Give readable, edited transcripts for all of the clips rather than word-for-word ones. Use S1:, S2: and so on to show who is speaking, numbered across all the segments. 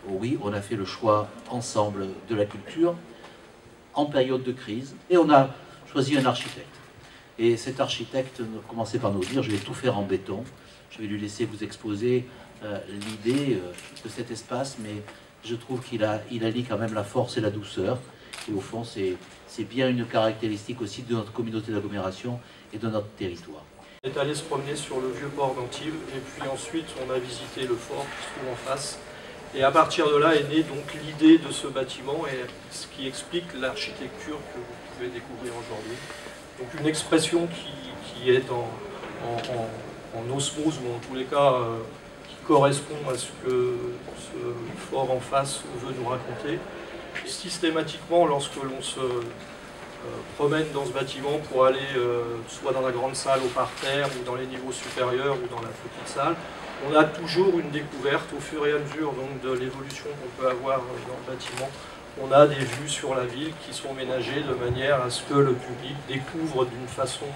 S1: oui, on a fait le choix ensemble de la culture en période de crise et on a choisi un architecte. Et cet architecte commençait par nous dire: je vais tout faire en béton, je vais lui laisser vous exposer l'idée de cet espace, mais je trouve qu'il allie quand même la force et la douceur. Et au fond, c'est bien une caractéristique aussi de notre communauté d'agglomération et de notre territoire.
S2: On est allé se promener sur le vieux port d'Antibes et puis ensuite on a visité le fort qui se trouve en face. Et à partir de là est née donc l'idée de ce bâtiment et ce qui explique l'architecture que vous pouvez découvrir aujourd'hui. Donc une expression qui est en osmose, ou en tous les cas qui correspond à ce que ce fort en face veut nous raconter. Systématiquement, lorsque l'on se promène dans ce bâtiment pour aller soit dans la grande salle au parterre, ou dans les niveaux supérieurs, ou dans la petite salle, on a toujours une découverte au fur et à mesure donc, de l'évolution qu'on peut avoir dans le bâtiment. On a des vues sur la ville qui sont ménagées de manière à ce que le public découvre d'une façon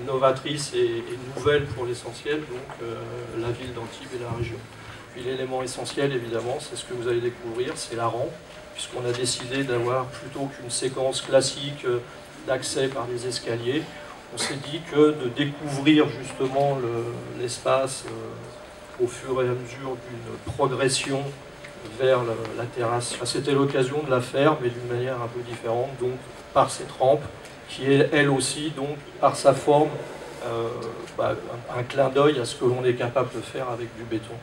S2: novatrice et nouvelle pour l'essentiel, donc la ville d'Antibes et la région. Puis l'élément essentiel, évidemment, c'est ce que vous allez découvrir, c'est la rampe, puisqu'on a décidé d'avoir, plutôt qu'une séquence classique d'accès par des escaliers, on s'est dit que de découvrir justement l'espace au fur et à mesure d'une progression vers la terrasse, c'était l'occasion de la faire, mais d'une manière un peu différente, donc par cette rampe, qui est elle aussi, donc par sa forme, un clin d'œil à ce que l'on est capable de faire avec du béton.